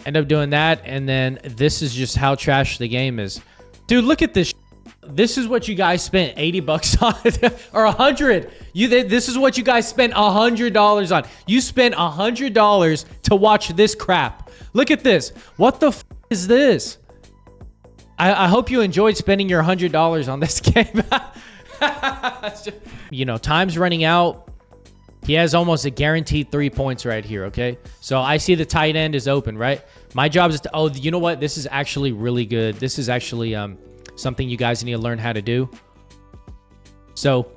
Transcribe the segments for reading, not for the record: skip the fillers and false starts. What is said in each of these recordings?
End up doing that, and then this is just how trash the game is. Dude, look at this. This is what you guys spent 80 bucks on, or 100. This is what you guys spent $100 on. You spent $100 to watch this crap. Look at this. What the f is this? I hope you enjoyed spending your $100 on this game. You know, time's running out. He has almost a guaranteed 3 points right here, okay? So I see the tight end is open, right? My job is to... Oh, you know what? This is actually really good. This is actually something you guys need to learn how to do. So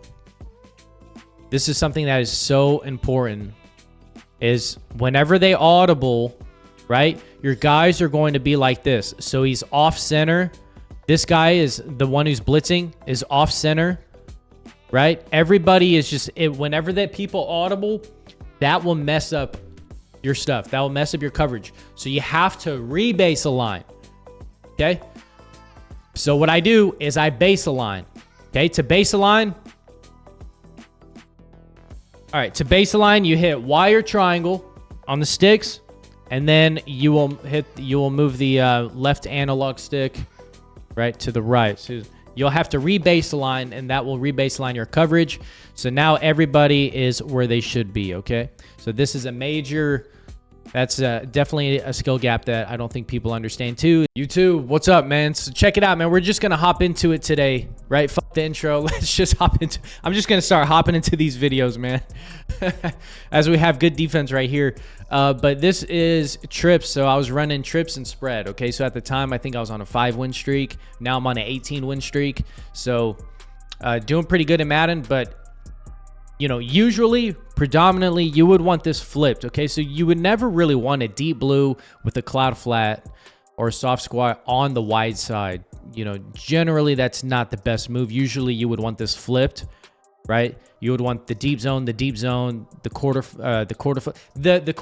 this is something that is so important, is whenever they audible, right? Your guys are going to be like this. So he's off center. This guy is the one who's blitzing, is off center. Right? Everybody is just... whenever that people audible, that will mess up your stuff. That will mess up your coverage. So you have to rebase align. Okay? So what I do is I base align. Okay? To base align... All right. To base align, you hit Y or triangle on the sticks, and then you will move the left analog stick right to the right. So you'll have to rebaseline, and that will rebaseline your coverage. So now everybody is where they should be, okay? So this is a major... That's definitely a skill gap that I don't think people understand too. YouTube, what's up, man? So check it out, man. We're just going to hop into it today, right? Fuck the intro. Let's just hop into... I'm just going to start hopping into these videos, man. As we have good defense right here. But this is trips. So I was running trips and spread, okay? So at the time, I think I was on a 5-win streak. Now I'm on an 18-win streak. So doing pretty good in Madden, but... You know, usually, predominantly, you would want this flipped, okay? So you would never really want a deep blue with a cloud flat or a soft squat on the wide side. You know, generally, that's not the best move. Usually, you would want this flipped, right? You would want the deep zone, the quarter flat, the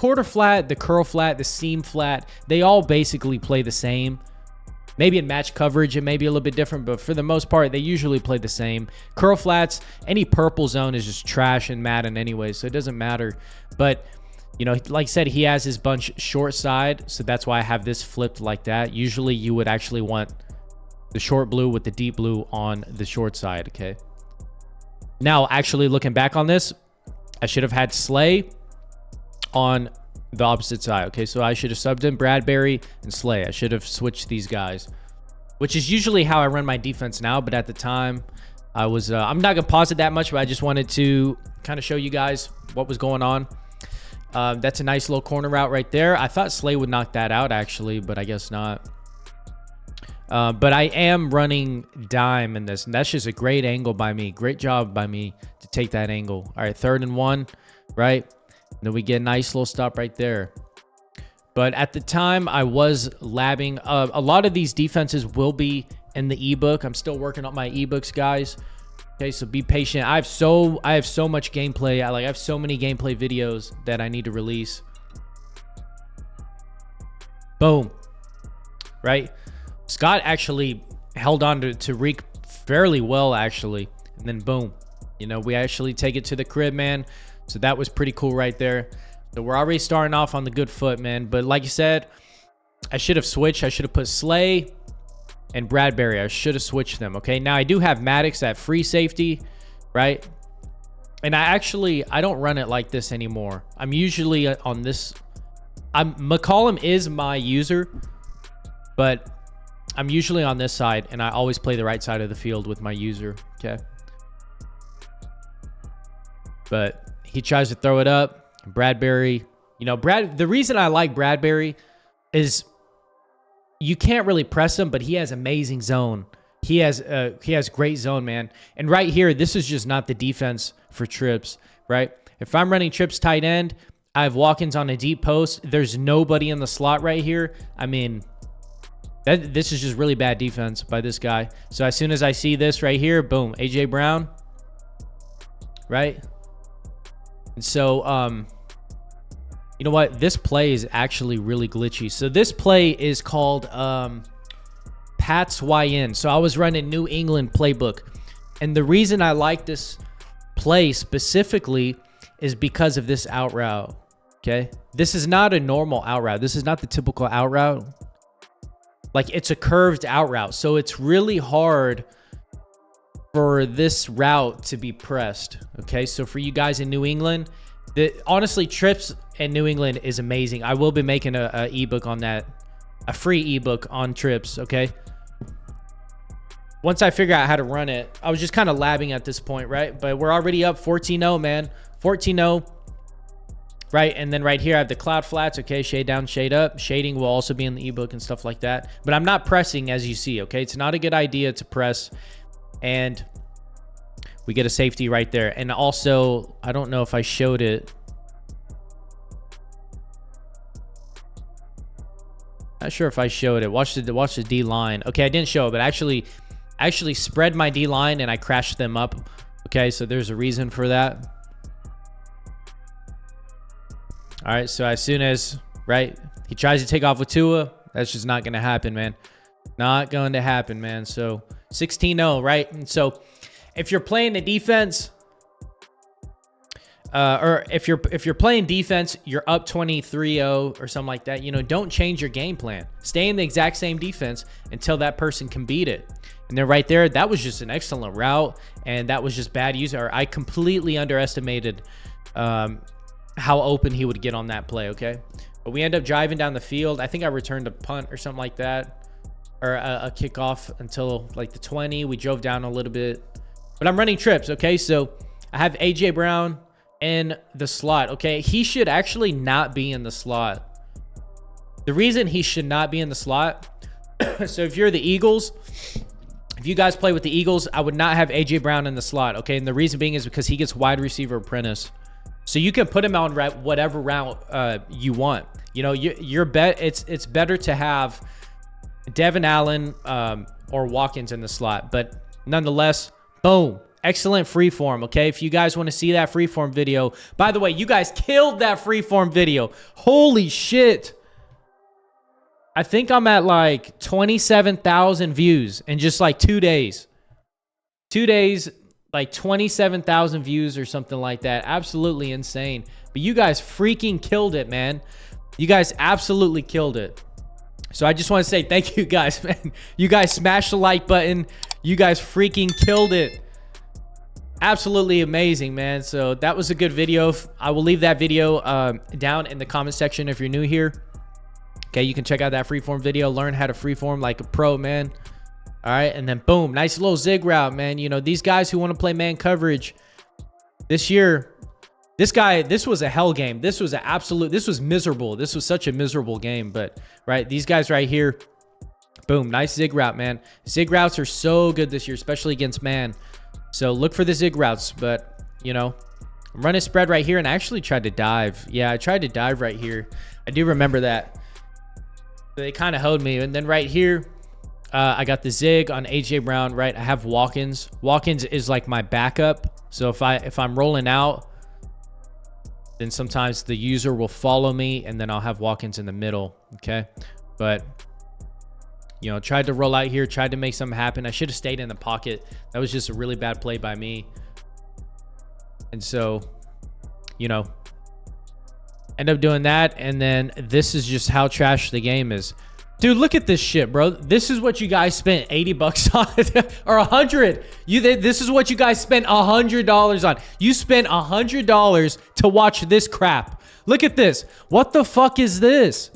curl flat, the seam flat. They all basically play the same. Maybe in match coverage, it may be a little bit different, but for the most part, they usually play the same. Curl flats, any purple zone is just trash in Madden anyway, so it doesn't matter. But, you know, like I said, he has his bunch short side, so that's why I have this flipped like that. Usually, you would actually want the short blue with the deep blue on the short side, okay? Now, actually looking back on this, I should have had Slay on the opposite side, okay? So I should have subbed in Bradbury and Slay. I should have switched these guys, which is usually how I run my defense now, but at the time I was I'm not gonna pause it that much, but I just wanted to kind of show you guys what was going on. That's a nice little corner route right there. I thought Slay would knock that out actually, but I guess not. But I am running dime in this, and that's just a great angle by me. Great job by me to take that angle. All right, 3rd and 1, right? Then we get a nice little stop right there. But at the time, I was labbing. A lot of these defenses will be in the ebook. I'm still working on my ebooks, guys. Okay, so be patient. I have so much gameplay. I have so many gameplay videos that I need to release. Boom. Right? Scott actually held on to Reek fairly well, actually. And then boom. You know, we actually take it to the crib, man. So that was pretty cool right there. So we're already starting off on the good foot, man. But like you said, I should have switched. I should have put Slay and Bradbury. I should have switched them, okay? Now, I do have Maddox at free safety, right? And I don't run it like this anymore. I'm usually on this. McCollum is my user, but I'm usually on this side, and I always play the right side of the field with my user, okay? But he tries to throw it up. Bradbury, you know, the reason I like Bradbury is you can't really press him, but he has amazing zone. He has great zone, man. And right here, this is just not the defense for trips, right? If I'm running trips tight end, I have walk-ins on a deep post. There's nobody in the slot right here. I mean, this is just really bad defense by this guy. So as soon as I see this right here, boom, AJ Brown, right? And so, you know what? This play is actually really glitchy. So this play is called Pats YN. So I was running New England playbook. And the reason I like this play specifically is because of this out route. Okay, this is not a normal out route. This is not the typical out route. Like, it's a curved out route, so it's really hard for this route to be pressed. Okay, so for you guys in New England, honestly, trips in New England is amazing. I will be making a ebook on that, a free ebook on trips. Okay, once I figure out how to run it. I was just kind of labbing at this point, right? But we're already up 14-0, man. 14-0. Right, and then right here I have the cloud flats. Okay, shade down, shade up. Shading will also be in the ebook and stuff like that. But I'm not pressing, as you see. Okay, it's not a good idea to press, and we get a safety right there. And also, I don't know if I showed it. Not sure if I showed it. Watch the D line. Okay, I didn't show it, but actually spread my D line and I crashed them up. Okay, so there's a reason for that. All right, so as soon as, right, he tries to take off with Tua, that's just not going to happen, man. Not going to happen, man. So 16-0, right? And so if you're playing the defense, or if you're playing defense, you're up 23-0 or something like that, you know, don't change your game plan. Stay in the exact same defense until that person can beat it. And then right there, that was just an excellent route, and that was just bad use. Or I completely underestimated how open he would get on that play. Okay, but we end up driving down the field. I think I returned a punt or something like that, or a kickoff until like the 20. We drove down a little bit, but I'm running trips. Okay, so I have AJ Brown in the slot. Okay, he should actually not be in the slot. The reason he should not be in the slot, so if you're the Eagles, if you guys play with the Eagles, I would not have AJ Brown in the slot. Okay, and the reason being is because he gets wide receiver apprentice. So you can put him on whatever route you want. You know, your bet. It's better to have Devin Allen or Watkins in the slot. But nonetheless, boom, excellent freeform. Okay, if you guys want to see that freeform video, by the way, you guys killed that freeform video. Holy shit! I think I'm at like 27,000 views in just like 2 days. 2 days. Like 27,000 views or something like that. Absolutely insane. But you guys freaking killed it, man. You guys absolutely killed it. So I just want to say thank you guys, man. You guys smashed the like button. You guys freaking killed it. Absolutely amazing, man. So that was a good video. I will leave that video down in the comment section if you're new here. Okay, you can check out that freeform video. Learn how to freeform like a pro, man. All right, and then boom, nice little zig route, man. You know, these guys who want to play man coverage this year, this was a hell game. This was miserable. This was such a miserable game, but right, these guys right here, boom, nice zig route, man. Zig routes are so good this year, especially against man. So look for the zig routes, but you know, I'm running spread right here, and I actually tried to dive. Yeah, I tried to dive right here. I do remember that. They kind of held me, and then right here, I got the zig on AJ Brown, right? I have Watkins. Watkins is like my backup. So if I'm rolling out, then sometimes the user will follow me, and then I'll have Watkins in the middle. Okay, but you know, tried to roll out here, tried to make something happen. I should have stayed in the pocket. That was just a really bad play by me. And so, you know, end up doing that, and then this is just how trash the game is. Dude, look at this shit, bro. This is what you guys spent $80 on, or 100. This is what you guys spent $100 on. You spent $100 to watch this crap. Look at this. What the fuck is this?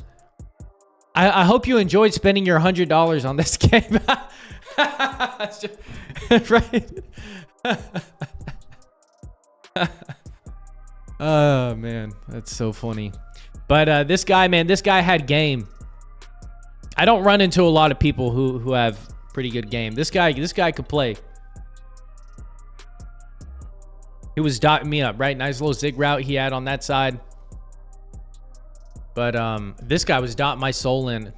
I hope you enjoyed spending your $100 on this game. Right? Oh man, that's so funny. But this guy, man, this guy had game. I don't run into a lot of people who have pretty good game. This guy could play. He was dotting me up, right? Nice little zig route he had on that side. But this guy was dotting my soul in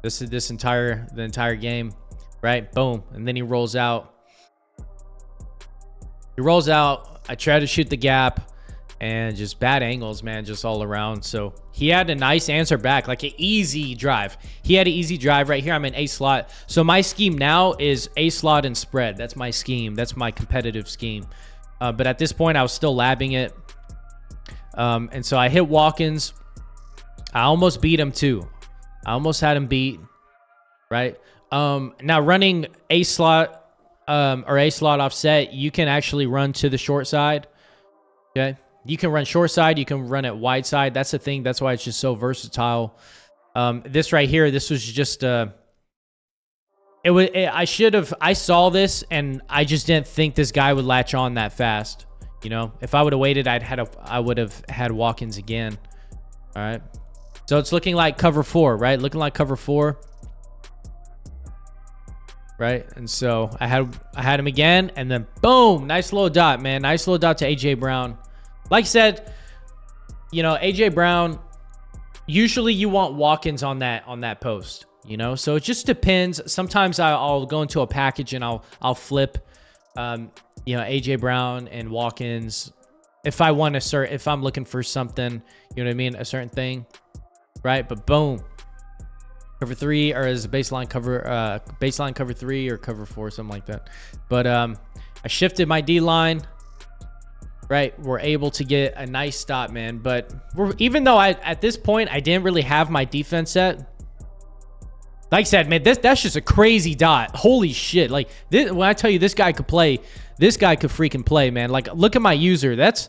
the entire game, right? Boom, and then he rolls out. He rolls out. I try to shoot the gap, and just bad angles, man, just all around. So he had a nice answer back, like an easy drive. He had an easy drive right here. I'm in A slot. So my scheme now is A slot and spread. That's my scheme. That's my competitive scheme. But at this point, I was still labbing it. And so I hit Watkins. I almost beat him too. I almost had him beat, right? Now running a slot or a slot offset, you can actually run to the short side. Okay, you can run short side, you can run it wide side. That's the thing. That's why it's just so versatile. This right here, this was just I saw this and I just didn't think this guy would latch on that fast. You know, if I would have waited, I would have had Watkins again. All right. So it's looking like cover 4, right? Looking like cover 4. Right? And so I had him again, and then boom, nice little dot, man. Nice little dot to AJ Brown. Like I said, you know, AJ Brown, usually you want Watkins on that post, you know? So it just depends. Sometimes I'll go into a package and I'll flip you know, AJ Brown and Watkins if I want to if I'm looking for something, you know what I mean, a certain thing. Right? But boom. Cover 3, or as a baseline cover 3 or cover 4, something like that. But I shifted my D-line. Right? We're able to get a nice stop, man. But even though at this point I didn't really have my defense set, like I said, man, that's just a crazy dot. Holy shit. Like when I tell you this guy could play, this guy could freaking play, man. Like look at my user. That's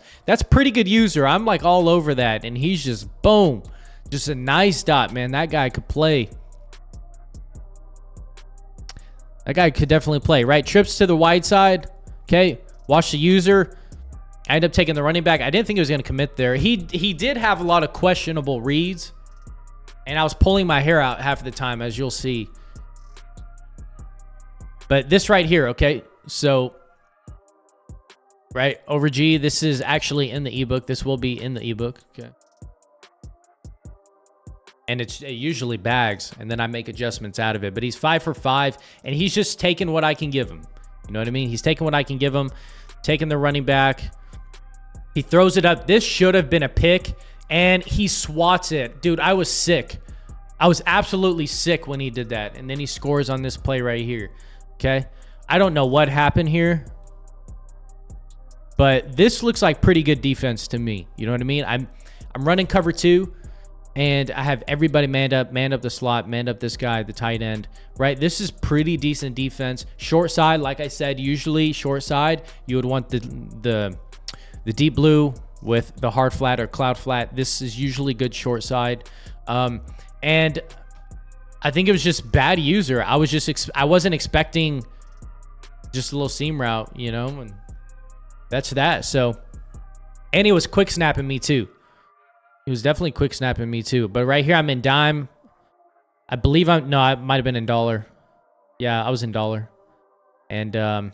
pretty good user. I'm like all over that, and he's just boom. Just a nice dot, man. That guy could play. That guy could definitely play, right? Trips to the wide side. Okay. Watch the user. I ended up taking the running back. I didn't think he was going to commit there. He did have a lot of questionable reads, and I was pulling my hair out half of the time, as you'll see. But this right here, okay? So, right, over G, this is actually in the ebook. This will be in the ebook, okay? And it usually bags, and then I make adjustments out of it. But he's 5 for 5, and he's just taking what I can give him. You know what I mean? He's taking what I can give him, taking the running back. He throws it up. This should have been a pick, and he swats it. Dude, I was sick. I was absolutely sick when he did that. And then he scores on this play right here, okay? I don't know what happened here, but this looks like pretty good defense to me. You know what I mean? I'm running cover 2. And I have everybody manned up the slot, manned up this guy, the tight end, right? This is pretty decent defense. Short side, like I said, usually short side, you would want the deep blue with the hard flat or cloud flat. This is usually good short side. And I think it was just bad user. I wasn't expecting just a little seam route, you know, and that's that. So, and he was quick snapping me too. He was definitely quick snapping me too. But right here, I'm in dime. I believe I might have been in dollar. Yeah, I was in dollar. And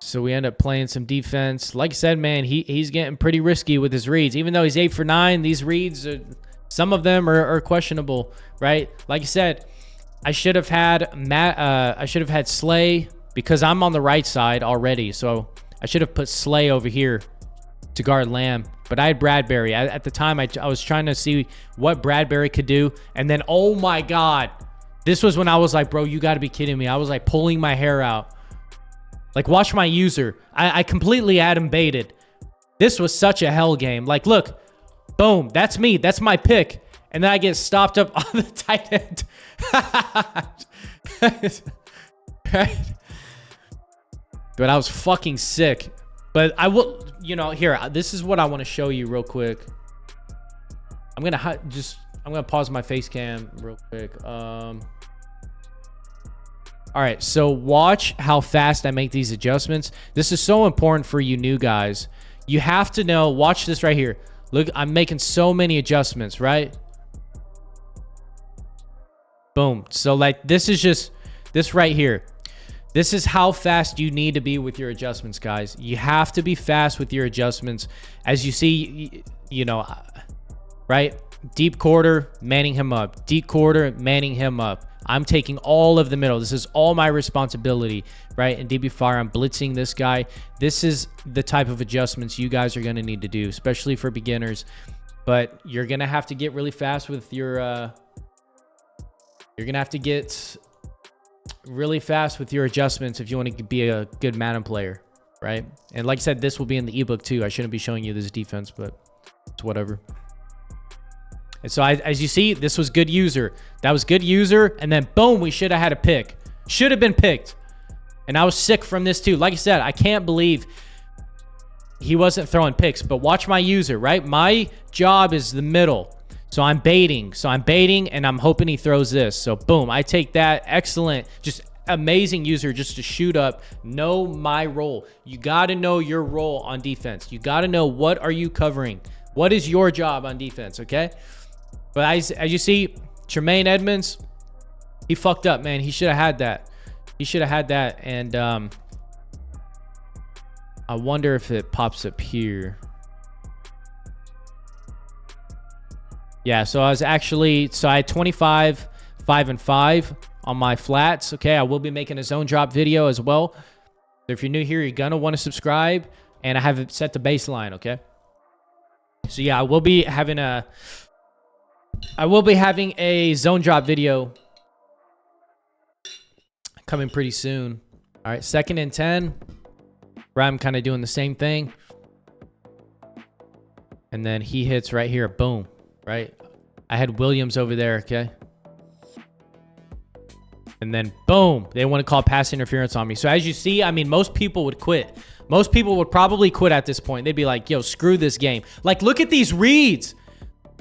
so we end up playing some defense. Like I said, man, he's getting pretty risky with his reads. Even though he's 8 for 9, these reads, some of them are questionable, right? Like I said, I should have had Slay because I'm on the right side already. So I should have put Slay over here to guard Lamb, but I had Bradbury. At the time, I was trying to see what Bradbury could do, and then, oh my God, this was when I was like, bro, you got to be kidding me. I was like pulling my hair out. Like, watch my user. I completely Adam baited. This was such a hell game. Like, look, boom, that's me. That's my pick. And then I get stopped up on the tight end. Right? But I was fucking sick. But I will, you know, here, this is what I want to show you real quick. I'm going to pause my face cam real quick. All right, so watch how fast I make these adjustments. This is so important for you new guys. You have to know, watch this right here. Look, I'm making so many adjustments, right? Boom. So like, this is just, this right here. This is how fast you need to be with your adjustments, guys. You have to be fast with your adjustments. As you see, you know, right? Deep quarter, manning him up. Deep quarter, manning him up. I'm taking all of the middle. This is all my responsibility, right? And DB Fire, I'm blitzing this guy. This is the type of adjustments you guys are going to need to do, especially for beginners. But you're going to have to get really fast with your... you're going to have to get really fast with your adjustments if you want to be a good Madden player. right? And like I said, this will be in the ebook too. I shouldn't be showing you this defense, but it's whatever. And so as you see, this was good user. That was good user. And then boom, we should have had a pick. Should have been picked. And I was sick from this too. Like I said, I can't believe he wasn't throwing picks. But watch my user, right? My job is the middle. So I'm baiting. And I'm hoping he throws this. So boom, I take that. Excellent. Just amazing user just to shoot up. Know my role. You got to know your role on defense. You got to know what are you covering. What is your job on defense, okay? But as you see, Tremaine Edmonds, he fucked up, man. He should have had that. He should have had that. And I wonder if it pops up here. Yeah, so I had 25, 5 and 5 on my flats. Okay, I will be making a zone drop video as well. So if you're new here, you're gonna want to subscribe. And I have it set to baseline, okay? So yeah, I will be having a zone drop video coming pretty soon. All right, 2nd and 10. Where I'm kind of doing the same thing. And then he hits right here. Boom. Right? I had Williams over there, okay? And then boom. They want to call pass interference on me. So as you see, I mean, most people would quit. Most people would probably quit at this point. They'd be like, yo, screw this game. Like, look at these reads.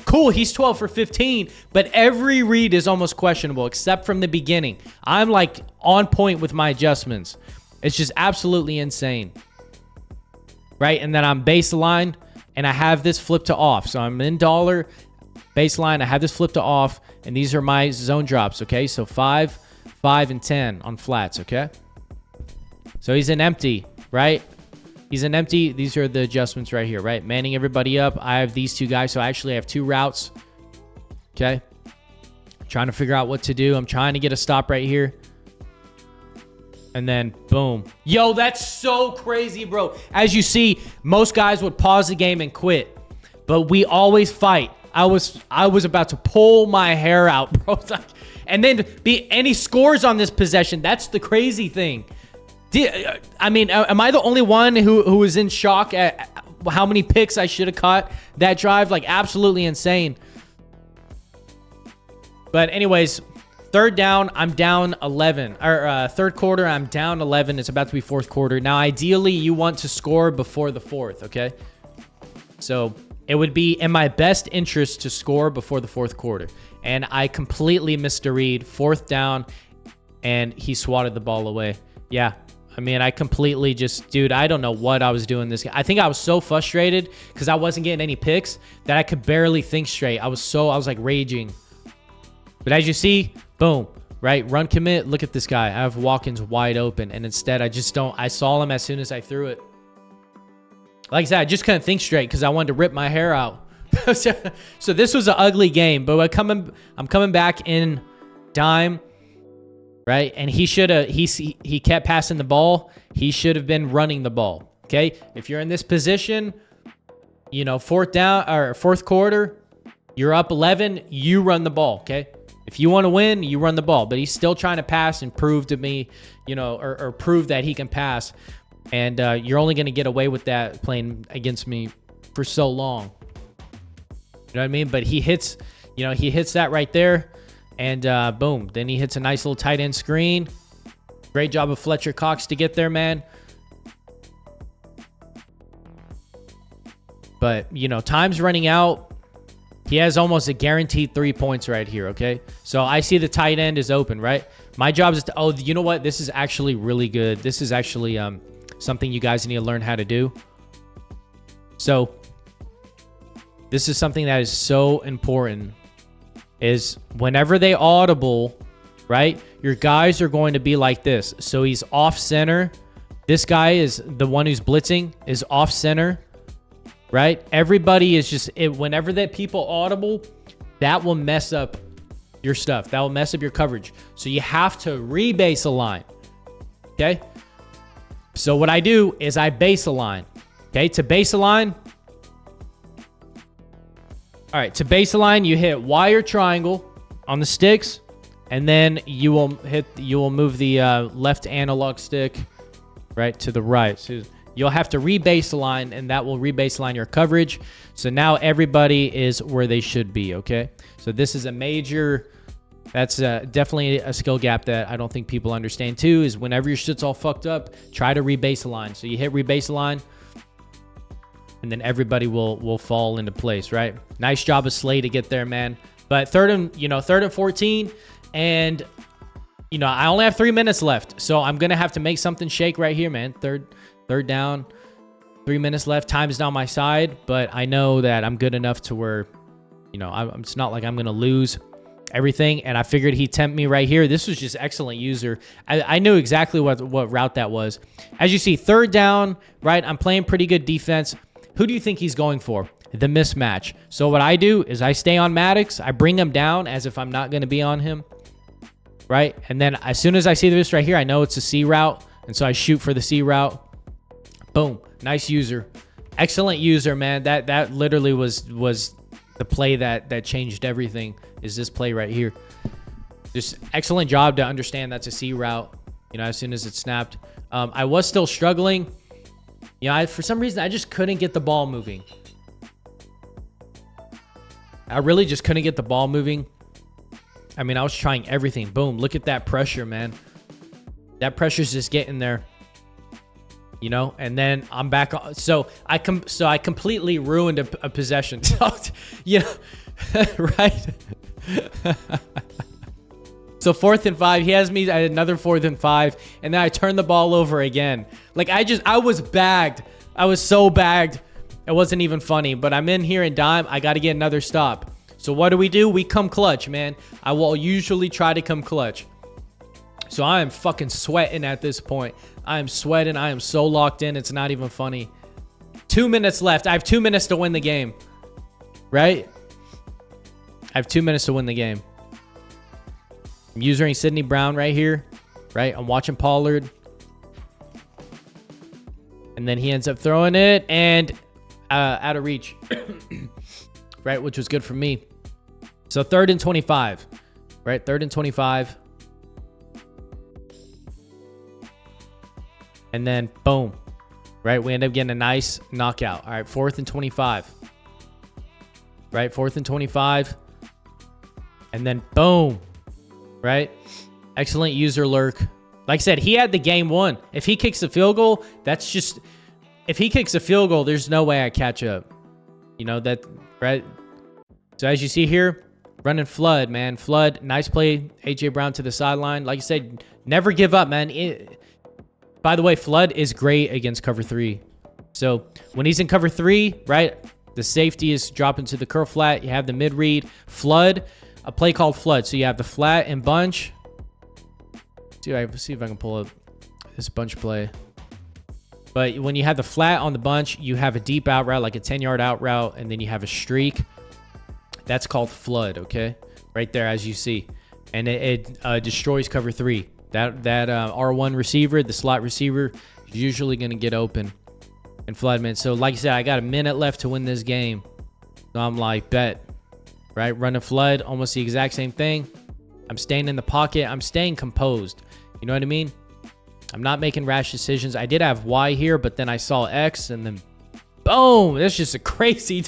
Cool, he's 12 for 15, but every read is almost questionable except from the beginning. I'm like on point with my adjustments. It's just absolutely insane. Right? And then I'm baseline and I have this flip to off. So I'm in dollar baseline. I have this flip to off and these are my zone drops. Okay. So 5, 5 and 10 on flats. Okay. So he's an empty, right? He's an empty. These are the adjustments right here, right? Manning everybody up. I have these two guys. So I actually have 2 routes. Okay. Trying to figure out what to do. I'm trying to get a stop right here. And then boom. Yo, that's so crazy, bro. As you see, most guys would pause the game and quit. But we always fight. I was about to pull my hair out, bro. And then be any scores on this possession. That's the crazy thing. I mean, am I the only one who was in shock at how many picks I should have caught that drive? Like, absolutely insane. But anyways, 3rd down, I'm down 11. Or 3rd quarter, I'm down 11. It's about to be 4th quarter. Now, ideally, you want to score before the 4th, okay? So it would be in my best interest to score before the 4th quarter. And I completely missed a read. 4th down, and he swatted the ball away. Yeah. I mean, I completely just, dude, I don't know what I was doing this game. I think I was so frustrated because I wasn't getting any picks that I could barely think straight. I was like raging. But as you see, boom, right? Run commit. Look at this guy. I have Watkins wide open. And instead, I saw him as soon as I threw it. Like I said, I just couldn't think straight because I wanted to rip my hair out. So this was an ugly game. But I'm coming back in dime. Right? And he kept passing the ball. He should have been running the ball. Okay? If you're in this position, you know, 4th down or 4th quarter, you're up 11, you run the ball. Okay? If you want to win, you run the ball. But he's still trying to pass and prove to me, you know, or prove that he can pass. And you're only going to get away with that playing against me for so long. You know what I mean? But he hits that right there. And boom, then he hits a nice little tight end screen. Great job of Fletcher Cox to get there, man. But, you know, time's running out. He has almost a guaranteed 3 points right here, okay? So I see the tight end is open, right? My job is to, oh, you know what? This is actually really good. This is actually something you guys need to learn how to do. So this is something that is so important. Is whenever they audible, right, your guys are going to be like this. So he's off center. This guy is the one who's blitzing, is off center, right? Everybody is just, whenever that people audible, that will mess up your stuff. That will mess up your coverage. So you have to rebase a line, okay? So what I do is I base a line, okay? To base a line, all right, to baseline, you hit Y or triangle on the sticks, and then you will move the left analog stick right to the right. So you'll have to re-baseline, and that will re-baseline your coverage. So now everybody is where they should be, okay? So this is a major, that's definitely a skill gap that I don't think people understand too, is whenever your shit's all fucked up, try to re-baseline. So you hit re-baseline, and then everybody will fall into place, right? Nice job of Slay to get there, man. But third and 14, and I only have 3 minutes left, so I'm gonna have to make something shake right here, man. Third down, 3 minutes left. Time's down my side, but I know that I'm good enough to where, it's not like I'm gonna lose everything. And I figured he'd tempt me right here. This was just excellent user. I knew exactly what route that was. As you see, third down, right? I'm playing pretty good defense. Who do you think he's going for? The mismatch. So what I do is I stay on Maddox. I bring him down as if I'm not going to be on him, right? And then as soon as I see this right here, I know it's a C route, and so I shoot for the C route. Boom. Nice user. Excellent user, man. That literally was the play that changed everything, is this play right here. Just excellent job to understand that's a C route, as soon as it snapped. I was still struggling. For some reason, I just couldn't get the ball moving. I really just couldn't get the ball moving. I mean, I was trying everything. Boom. Look at that pressure, man. That pressure's just getting there. And then I'm back on. So I completely ruined a possession. Right? So 4th and 5, he has me at another 4th and 5, and then I turn the ball over again. Like I was bagged. I was so bagged. It wasn't even funny, but I'm in here in dime. I got to get another stop. So what do? We come clutch, man. I will usually try to come clutch. So I am fucking sweating at this point. I am sweating. I am so locked in. It's not even funny. 2 minutes left. I have 2 minutes to win the game. Right? I have 2 minutes to win the game. I'm using Sidney Brown right here. Right? I'm watching Pollard. And then he ends up throwing it. And out of reach. Right? Which was good for me. So 3rd and 25. Right? 3rd and 25. And then, boom. Right? We end up getting a nice knockout. All right. 4th and 25. Right? 4th and 25. And then, boom. Right? Excellent user lurk. Like I said, he had the game won. If he kicks a field goal, that's just... If he kicks a field goal, there's no way I catch up. That... Right? So as you see here, running flood, man. Flood. Nice play. A.J. Brown to the sideline. Like I said, never give up, man. By the way, flood is great against cover 3. So when he's in cover 3, right, the safety is dropping to the curl flat. You have the mid read. Flood, a play called flood. So you have the flat and bunch. See if I can pull up this bunch play. But when you have the flat on the bunch, you have a deep out route, like a 10-yard out route, and then you have a streak. That's called flood, okay? Right there, as you see. And it destroys cover 3. That R1 receiver, the slot receiver, is usually going to get open and flood, man. So like I said, I got a minute left to win this game. So I'm like, bet. Right? Running flood, almost the exact same thing. I'm staying in the pocket. I'm staying composed. You know what I mean? I'm not making rash decisions. I did have Y here, but then I saw X, and then boom. That's just a crazy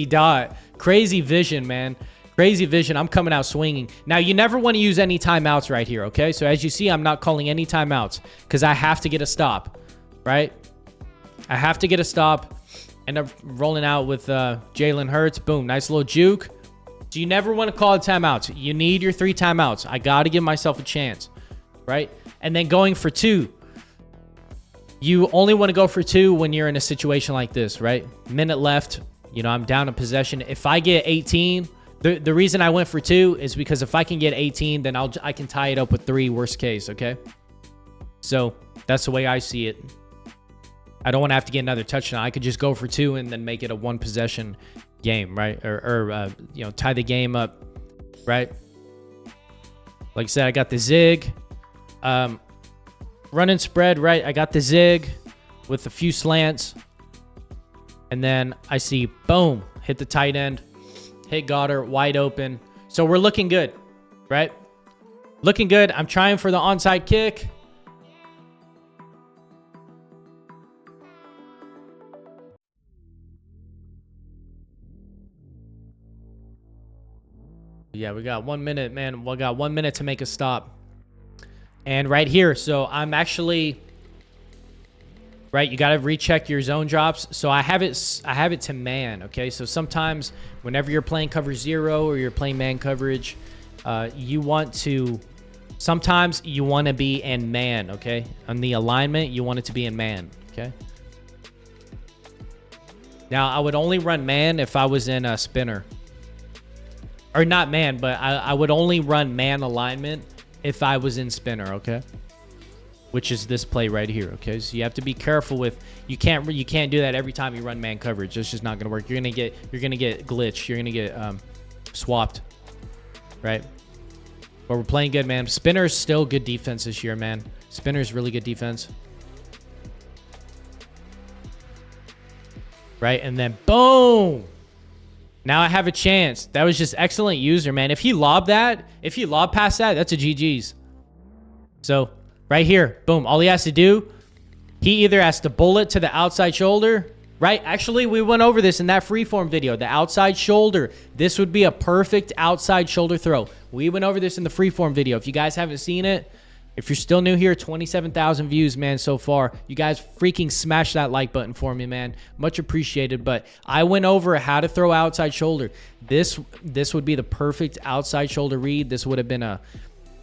dot. Crazy vision, man. Crazy vision. I'm coming out swinging. Now, you never want to use any timeouts right here, okay? So as you see, I'm not calling any timeouts because I have to get a stop, right? I have to get a stop. End up rolling out with Jalen Hurts. Boom. Nice little juke. So you never want to call it timeouts. You need your 3 timeouts. I got to give myself a chance, right? And then going for 2. You only want to go for 2 when you're in a situation like this, right? Minute left. I'm down in possession. If I get 18, the reason I went for 2 is because if I can get 18, then I can tie it up with 3, worst case, okay? So that's the way I see it. I don't want to have to get another touchdown. I could just go for 2 and then make it a 1 possession game, right? Or tie the game up, right? Like I said, I got the zig. Running spread, right? I got the zig with a few slants. And then I see, boom, hit the tight end. Hit Goddard, wide open. So we're looking good, right? Looking good. I'm trying for the onside kick. Yeah, we got 1 minute, man. We got 1 minute to make a stop. And right here, so I'm actually... Right, you got to recheck your zone drops. So I have it to man, okay? So sometimes whenever you're playing cover 0 or you're playing man coverage, you want to... Sometimes you want to be in man, okay? On the alignment, you want it to be in man, okay? Now, I would only run man if I was in a spinner. Or not man, but I would only run man alignment if I was in spinner, okay? Which is this play right here, okay? So you have to be careful with... You can't do that every time you run man coverage. It's just not going to work. You're going to get glitched. You're going to get swapped, right? But we're playing good, man. Spinner's still good defense this year, man. Spinner's really good defense. Right? And then, boom! Now I have a chance. That was just excellent user, man. If he lobbed past that, that's a GG's. So, right here, boom. All he has to do, he either has to bullet to the outside shoulder, right? Actually, we went over this in that freeform video. The outside shoulder. This would be a perfect outside shoulder throw. We went over this in the freeform video. If you guys haven't seen it, if you're still new here, 27,000 views, man, so far. You guys freaking smash that like button for me, man. Much appreciated. But I went over how to throw outside shoulder. This would be the perfect outside shoulder read. This would have been a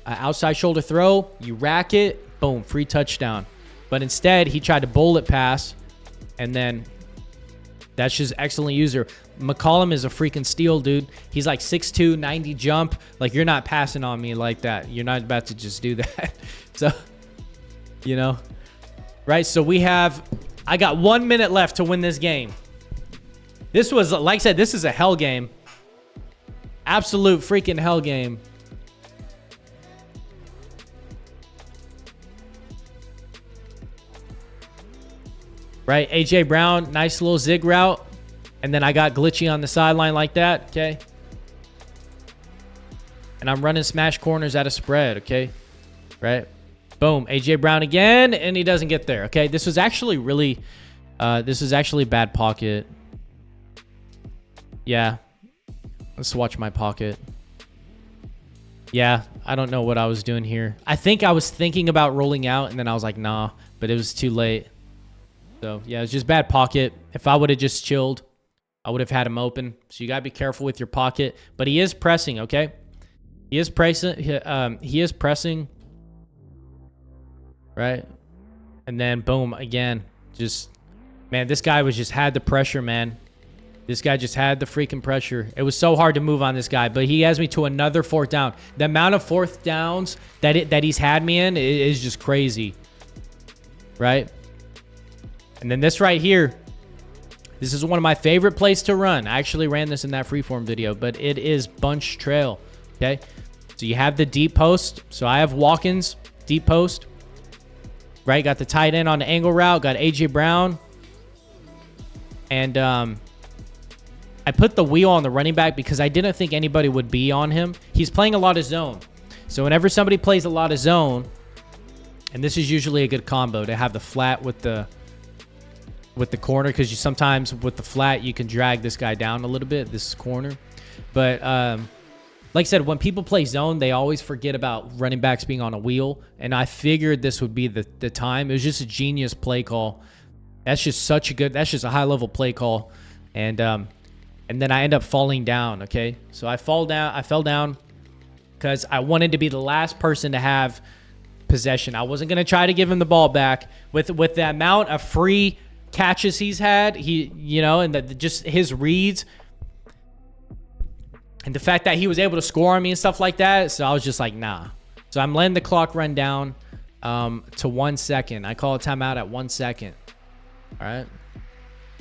outside shoulder throw. You rack it, boom, free touchdown. But instead, he tried to bullet pass, and then that's just excellent user. McCollum is a freaking steal, dude. He's like 6'2", 90 jump. Like, you're not passing on me like that. You're not about to just do that. So, you know, right? So I got 1 minute left to win this game. This was, like I said, this is a hell game. Absolute freaking hell game. Right, AJ Brown, nice little zig route. And then I got glitchy on the sideline like that, okay? And I'm running smash corners at a spread, okay? Right? Boom, AJ Brown again, and he doesn't get there, okay? This was actually really, bad pocket. Yeah. Let's watch my pocket. Yeah, I don't know what I was doing here. I think I was thinking about rolling out, and then I was like, nah, but it was too late. So, yeah, it's just bad pocket. If I would have just chilled, I would have had him open. So you got to be careful with your pocket. But he is pressing, okay? He is pressing. He is pressing. Right? And then, boom, again. Just, man, this guy had the pressure, man. This guy just had the freaking pressure. It was so hard to move on this guy. But he has me to another fourth down. The amount of fourth downs that he's had me in is just crazy. Right? And then this right here, this is one of my favorite plays to run. I actually ran this in that freeform video, but it is bunch trail, okay? So you have the deep post. So I have Watkins, deep post, right? Got the tight end on the angle route, got AJ Brown. And I put the wheel on the running back because I didn't think anybody would be on him. He's playing a lot of zone. So whenever somebody plays a lot of zone, and this is usually a good combo to have the flat with the corner, because you sometimes with the flat you can drag this guy down a little bit, this corner. But like I said, when people play zone, they always forget about running backs being on a wheel, and I figured this would be the time. It was just a genius play call. That's just a high level play call. And then I end up falling down, okay? So I fell down because I wanted to be the last person to have possession. I wasn't going to try to give him the ball back with the amount of free catches he's had, and just his reads, and the fact that he was able to score on me and stuff like that. So I was just like, nah. So I'm letting the clock run down to 1 second. I call a timeout at 1 second. All right.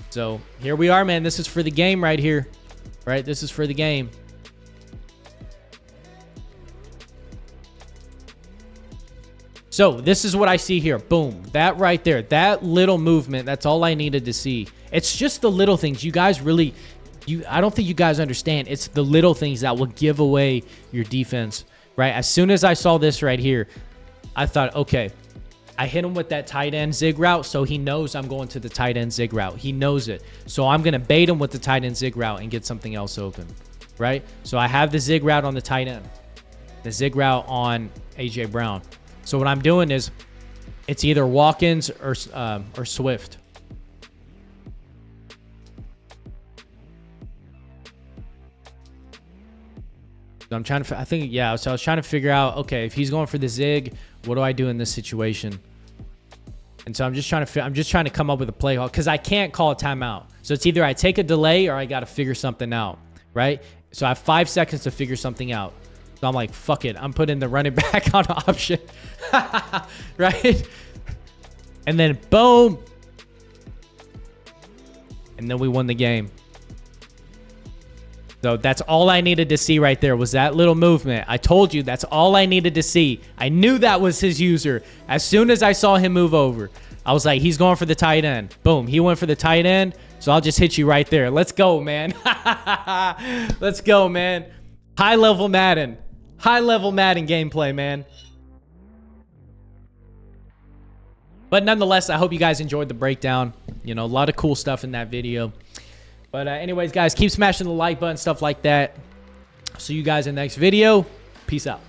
So here we are, man. This is for the game right here. Right? This is for the game. So this is what I see here. Boom. That right there. That little movement. That's all I needed to see. It's just the little things. You guys really... I don't think you guys understand. It's the little things that will give away your defense. Right? As soon as I saw this right here, I thought, okay, I hit him with that tight end zig route, so he knows I'm going to the tight end zig route. He knows it. So I'm going to bait him with the tight end zig route and get something else open. right? So I have the zig route on the tight end, the zig route on A.J. Brown. So what I'm doing is it's either walk-ins or Swift. So I'm trying to, I think, yeah. So I was trying to figure out, okay, if he's going for the zig, what do I do in this situation? And so I'm just trying to come up with a play call because I can't call a timeout. So it's either I take a delay or I got to figure something out, right? So I have 5 seconds to figure something out. So I'm like, fuck it. I'm putting the running back on option, right? And then boom. And then we won the game. So that's all I needed to see right there was that little movement. I told you that's all I needed to see. I knew that was his user. As soon as I saw him move over, I was like, he's going for the tight end. Boom. He went for the tight end. So I'll just hit you right there. Let's go, man. Let's go, man. High-level Madden. High-level Madden gameplay, man. But nonetheless, I hope you guys enjoyed the breakdown. You know, a lot of cool stuff in that video. But anyways, guys, keep smashing the like button, stuff like that. See you guys in the next video. Peace out.